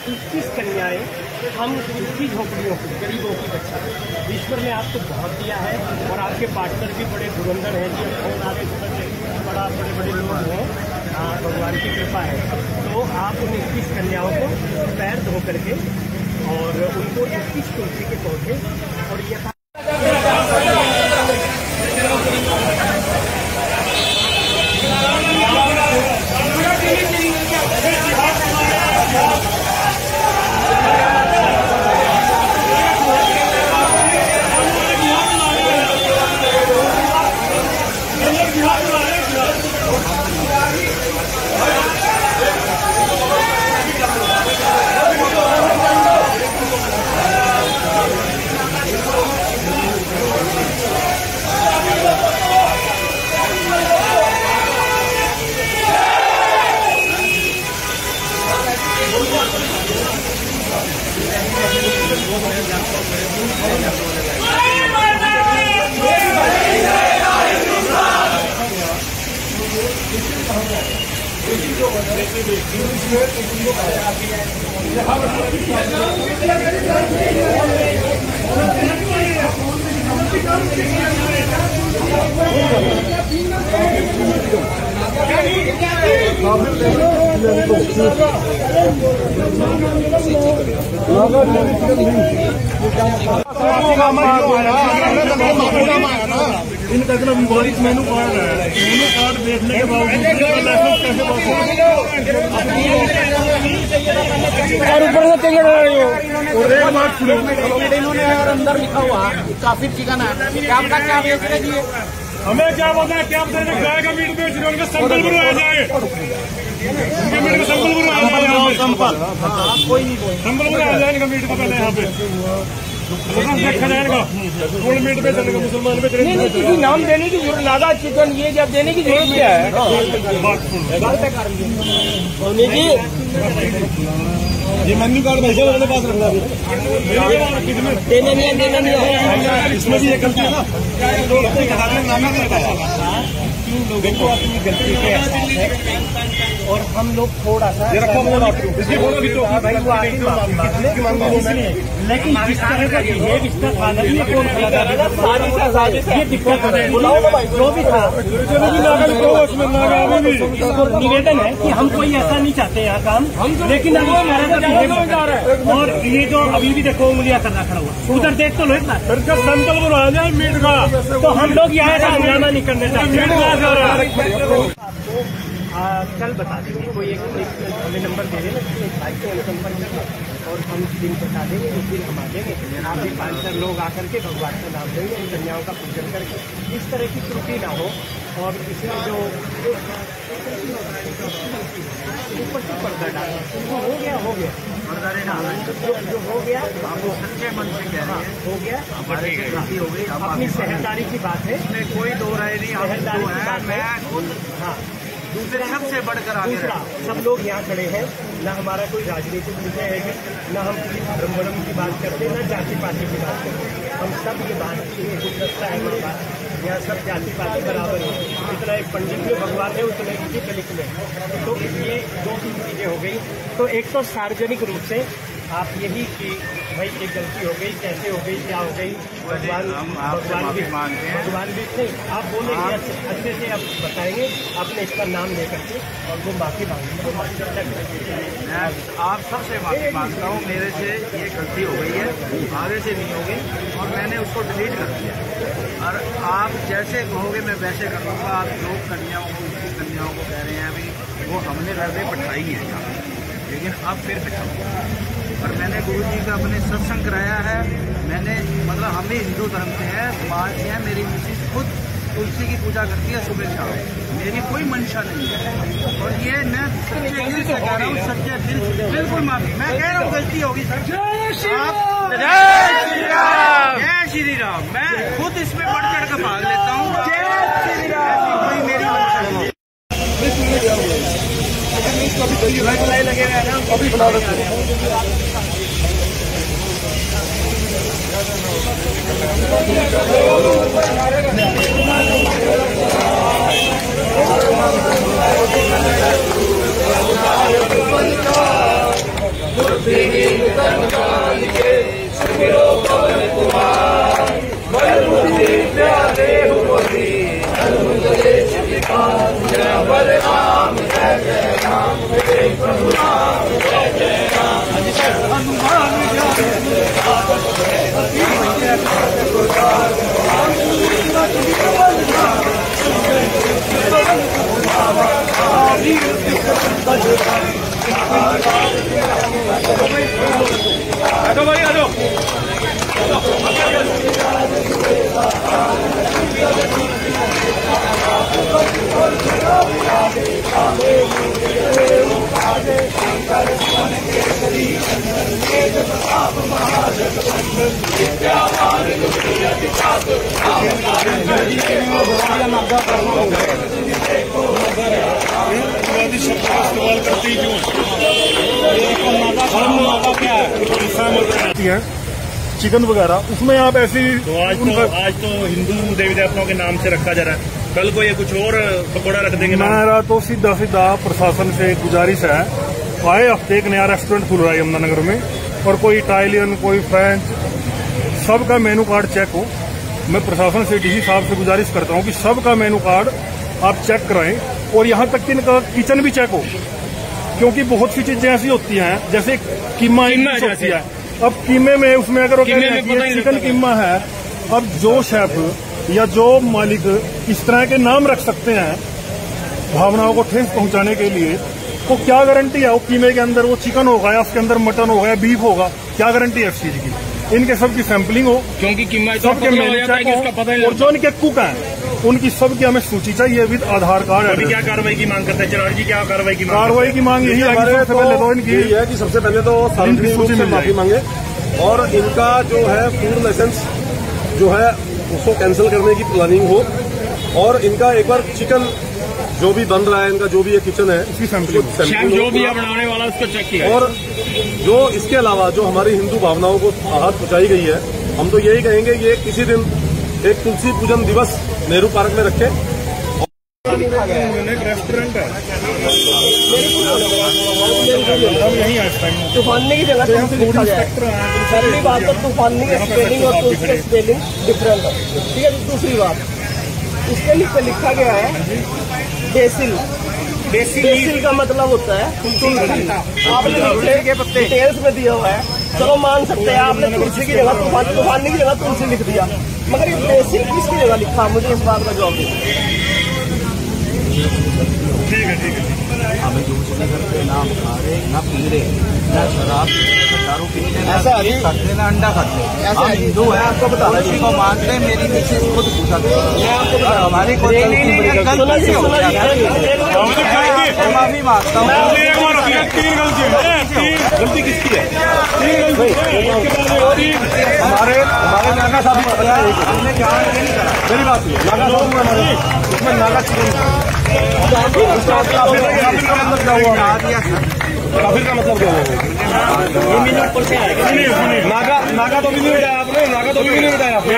21 कन्याएं हम झुग्गी झोंपड़ियों की, गरीबों की रक्षा। ईश्वर ने आपको बहुत दिया है और आपके पार्टनर भी बड़े धुरंधर हैं जी, बहुत आगे बड़े बड़े लोग हैं, भगवान की कृपा है। तो आप उन 21 कन्याओं को पैर धो करके और उनको 21 तुलसी के पौधे और यह इनका इतना विवादित मेनू कार्ड है, मेनू कार्ड देखने के बावजूद लाइसेंस कैसे और ऊपर से टिकट और एक बात सुनो, इन्होंने और अंदर लिखा हुआ काफी चिकन है, क्या पता क्या बेच रहे जी? हमें क्या पता है क्या पता है, गाय का मीट बेच रहे उनका संबल बनवाया जाए, उनके मीट का संबल बनवाया जाए, कोई नहीं बोल संबल बनवाया जाए इनका मीट का पहले यहाँ पे देखा जाएगा। गोल्ड मीट बेचने का मुसलमान बेच रहे हैं, किसी नाम देने की जरूरत, लादा चिकन ये जब देने की जरूरत क्या है? ये मेन्यू कार्ड भाई साहब अपने पास रखना देने नहीं है, इसमें भी ये गलती है ना, तीन लोगों को अपनी गलती के एहसास है और हम लोग थोड़ा सा लेकिन जिस तरह का बिहेव इसका खाना भी ये दिक्कत है। जो भी था निवेदन है कि हम कोई ऐसा नहीं चाहते यहाँ काम, लेकिन और ये जो अभी भी देखो उंगलियां करना खड़ा हुआ, उधर देख तो लो इतना सैंपल बनवा जाए मीट का, तो हम लोग यहाँ ऐसा हंगामा नहीं करने चाहते। कल बता देंगे, कोई एक हमें नंबर दे देना, एक भाई से हम संपर्क करें और हम दिन बता देंगे, उस दिन हम आ जाएंगे। आप भी 5-6 लोग आकर के भगवान का नाम देंगे, इन कन्याओं का पूजन करके इस तरह की त्रुटि ना हो। और इसमें जो ऊपर से पर्दा डाला वो हो गया जो हो गया वो सच्चे मन से कह रहे हैं, हो गया हमारी गलती हो गई। अपनी सहजदारी की बात है, कोई दो राय नहीं, सहजदारी की बात है। हाँ, दूसरे सबसे बढ़कर आगे दूसरा, सब लोग यहाँ खड़े हैं, ना हमारा कोई राजनीतिक विषय है, ना हम किसी धर्म की बात करते, ना जाति पाति की बात करते। हम सब ये बात गुलदस्ता है हमारी बात, यहाँ सब जाति पाति बराबर है। जितना एक पंडित में भगवान है उतने किसी दलित में। तो ये 2-3 चीजें हो गई। तो एक तो सार्वजनिक रूप से आप यही कि भाई एक गलती हो गई, कैसे हो गई, क्या हो गई, भगवान भी नहीं, आप बोलेंगे अच्छे से आप बताएंगे, आपने इसका नाम लेकर के और वो माफी मांगेंगे। मैं आप सबसे माफी मांगता हूँ, मेरे से ये गलती हो गई है, आगे से नहीं होगी और मैंने उसको डिलीट कर दिया। और आप जैसे कहोगे मैं वैसे कर लूँगा। आप लोग कन्याओं को, उसकी कन्याओं को कह रहे हैं अभी वो हमने घर में बैठाई है यहाँ, लेकिन अब फिर बैठाऊँगा। और मैंने गुरु जी का अपने सत्संग कराया है। मैंने मतलब हम भी हिंदू धर्म से हैं, समाज से हैं। मेरी मिसेज खुद तुलसी की पूजा करती है सुबह शाम, मेरी कोई मंशा नहीं है। और ये मैं सच्चे दिल से कह रहा हूँ, सच्चे दिल से बिल्कुल माफी। मैं कह रहा हूँ गलती होगी सर। जय श्री राम, जय श्री राम। मैं खुद इसमें बढ़ चढ़ कर भाग लेता हूँ। जय श्री राम। कोई मेरी मंशा नहीं है। लगे हुए हैं ना, अभी बना रहे हैं। चिकन वगैरह उसमें आप ऐसी तो आज तो हिंदू देवी देवताओं के नाम से रखा जा रहा है, कल को ये कुछ और पकौड़ा रख देंगे। मेरा तो सीधा सीधा प्रशासन से गुजारिश है, आए हफ्ते एक नया रेस्टोरेंट खुल रहा है यमुनानगर में, और कोई इटालियन कोई फ्रेंच, सबका मेनू कार्ड चेक हो। मैं प्रशासन से डीसी साहब से गुजारिश करता हूँ कि सबका मेनू कार्ड आप चेक कराएं, और यहाँ तक कि इनका किचन भी चेक हो, क्योंकि बहुत सी चीजें ऐसी होती हैं जैसे कीमा होती है। अब कीमे में उसमें अगर चिकन कीमा है, अब जो शेफ या जो मालिक इस तरह के नाम रख सकते हैं भावनाओं को ठेस पहुंचाने के लिए, तो क्या गारंटी है वो कीमे के अंदर वो चिकन होगा या उसके अंदर मटन होगा या बीफ होगा? क्या गारंटी है इस चीज की? इनके सबकी सैंपलिंग हो, क्योंकि कीमा सबके मेन्यू चेक हो, और जो इनके कुक हैं उनकी सबकी हमें सूची चाहिए विद आधार कार्ड। अभी क्या कार्रवाई की मांग करते हैं चिराग जी? क्या कार्रवाई की मांग यही है कि सबसे पहले तो सार्वजनिक रूप से माफी मांगे, और इनका जो है फूड लाइसेंस जो है उसको कैंसिल करने की प्लानिंग हो, और इनका एक बार चिकन जो भी बन रहा है, इनका जो भी ये किचन है उसकी सैंपलिंग जो भी है बनाने वाला उसको चेक किया, और जो इसके अलावा जो हमारी हिंदू भावनाओं को आहत पहुंचाई गई है, हम तो यही कहेंगे ये किसी दिन एक तुलसी पूजन दिवस नेहरू पार्क में रखे। एक रेस्टोरेंट है यही है, तूफानी की जगह पहली बात तो तूफानी का स्पेलिंग और उसका स्पेलिंग डिफरेंट है, ठीक है। दूसरी बात इसके लिखा गया है बेसिल। बेसिल का मतलब होता है तुलसी। आपने डिटेल्स में दिया हुआ है, चलो मान सकते हैं आपने तुलसी की जगह तूफानी की जगह तुलसी लिख दिया, मगर ये बेसिल किसकी जगह लिखा? मुझे इस बात का जवाब दीजिए। ठीक है। हमें जो करते ना हम खा रहे ना पी रहे ना शराब दारू पीने ऐसा खाते ना अंडा खाते। हम हिंदू है, आपको बता रहे को मानते हैं। मेरी मिसेज खुद पूछा हमारी कोई माफी मांगता हूँ। गलती किसकी है? हमारे नागा साहब मेरी बात सुनिए, नागा साहब इसमें नागा चिकन काफिर का मतलब क्या है? नागा तो भी नहीं बताया आपने, नागा तो भी नहीं बताया आपने।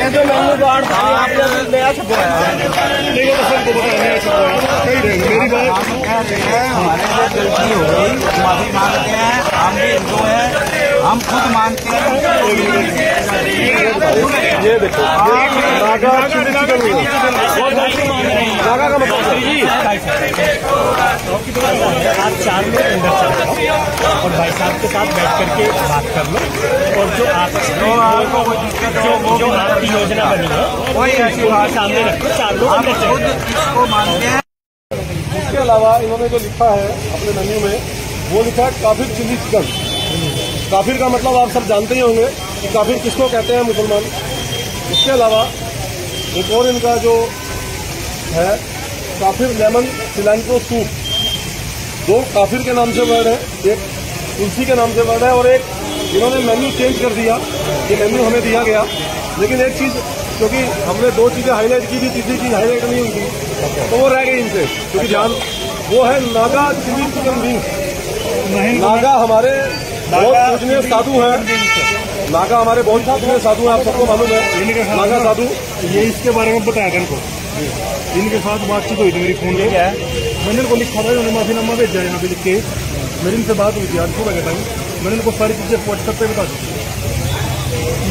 जो मेन्यू कार्ड आपने नया छपवाया, सबको बताया नया छपवाया। मेरी बात कह रहे हैं हमारे से गलती हो गई, माफी मांगते हैं। हम भी हिंदू हैं, हम खुद मानते हैं। ये देखो नागा नागा का मतलब आप 4 लोग अंदर चल जाओ और भाई साहब के साथ बैठ करके बात कर लो, और जो आपकी योजना बनी है कोई ऐसी बात सामने रखो। 4 लोग हम अंदर चले खुद इसको मानते हैं। इसके अलावा इन्होंने जो लिखा है अपने मेन्यू में, वो लिखा है काफिर चिली चिकन। काफिर का मतलब आप सब जानते ही होंगे कि काफिर किसको कहते हैं, मुसलमान। इसके अलावा एक और इनका जो है काफिर लेमन सिलेंट्रो सूप। 2 काफिर के नाम से वर्ड है, एक तुलसी के नाम से वर्ड है, और एक इन्होंने मेन्यू चेंज कर दिया। ये मेन्यू हमें दिया गया, लेकिन एक चीज क्योंकि हमने 2 चीजें हाईलाइट की थी, तीसरी चीज हाईलाइट नहीं हुई थी, तो वो रह गई इनसे। क्योंकि ध्यान वो है Naga chilli chicken wings. Naga हमारे बहुत पूजनीय साधु हैं, नागा हमारे बहुत पूजनीय साधु हैं, आप सबको मालूम है नागा साधु। ये इसके बारे में बताया था इनको, इनके साथ बातचीत हुई थी मेरी फोन पे। मैंने इनको लिखा था, उन्होंने माफीनामा भेजा यहाँ पे लिख के। मेरी इनसे बात हुई थी आज सुबह के टाइम। मैंने इनको सारी चीजें व्हाट्सएप पे बता दी,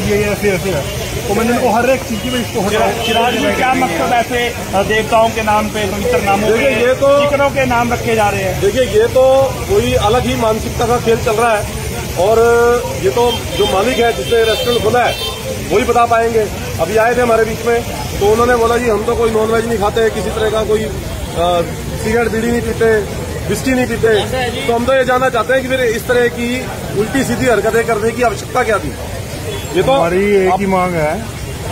ये ऐसे ऐसे है। तो मैंने इनको हर एक चीज की इसको चिराग जी, क्या मकसद ऐसे देवताओं के नाम पे पवित्र नामों देखिए, ये तो चिकनों के नाम रखे जा रहे हैं? देखिए, ये तो कोई अलग ही मानसिकता का खेल चल रहा है, और ये तो जो मालिक है जिसने रेस्टोरेंट खोला है वही बता पाएंगे। अभी आए थे हमारे बीच में, तो उन्होंने बोला जी हम तो कोई नॉनवेज नहीं खाते, किसी तरह का कोई सिगरेट बीड़ी नहीं पीते, विस्की नहीं पीते। तो हम तो ये जानना चाहते हैं कि फिर इस तरह की उल्टी सीधी हरकतें करने की आवश्यकता क्या थी? ये तो हमारी एक ही मांग है,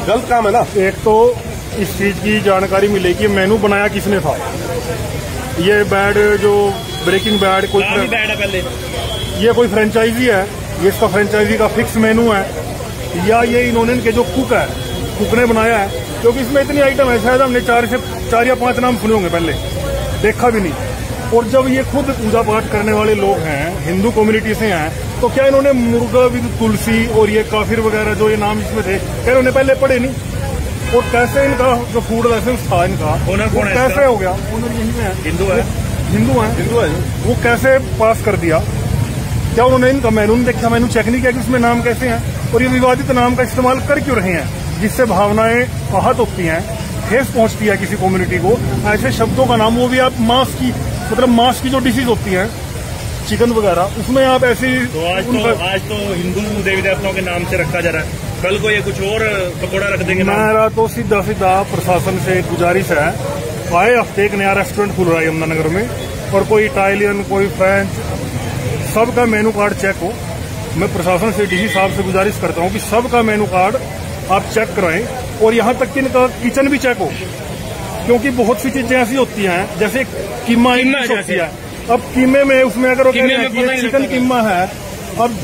गलत काम है ना। एक तो इस चीज की जानकारी मिले कि मेनू बनाया किसने था। ये बैड जो ब्रेकिंग बैड कोई बैड है पहले, ये कोई फ्रेंचाइजी है, ये इसका फ्रेंचाइजी का फिक्स मेनू है, या ये इन्होंने इनके जो कुक है, कुक ने बनाया है? क्योंकि इसमें इतनी आइटम है, शायद हमने 4 या 5 नाम सुने होंगे, पहले देखा भी नहीं। और जब ये खुद पूजा पाठ करने वाले लोग हैं, हिंदू कम्युनिटी से हैं, तो क्या इन्होंने मुर्गा विद तुलसी और ये काफिर वगैरह जो ये नाम इसमें थे, क्या इन्होंने पहले पढ़े नहीं? और कैसे इनका जो फूड लाइसेंस था इनका, ओनर कौन है? कैसे हो गया? ओनर यही है, हिंदू है, हिंदू है। वो कैसे पास कर दिया? क्या उन्होंने इनका मेनू नहीं देखा, मेनू चेक नहीं किया कि उसमें नाम कैसे हैं? और ये विवादित नाम का इस्तेमाल कर क्यों रहे हैं, जिससे भावनाएं आहत होती हैं, ठेस पहुंचती है किसी कम्युनिटी को? ऐसे शब्दों का नाम, वो भी आप मांस की, मतलब मांस की जो डिशेज होती हैं, चिकन वगैरह, उसमें आप ऐसी तो आज तो हिंदू देवी देवताओं के नाम से रखा जा रहा है, कल को ये कुछ और पकौड़ा रख देंगे। मेरा तो सीधा प्रशासन से गुजारिश है, आए हफ्ते एक नया रेस्टोरेंट खुल रहा है यमुनानगर में, और कोई इटालियन, कोई फ्रेंच, सबका मेनू कार्ड चेक हो। मैं प्रशासन से डीसी साहब से गुजारिश करता हूं कि सबका मेनू कार्ड आप चेक कराएं, और यहां तक कि इनका किचन भी चेक हो, क्योंकि बहुत सी चीजें ऐसी होती हैं, जैसे कीमा होती है। अब कीमे में उसमें अगर चिकन कीमा है, अब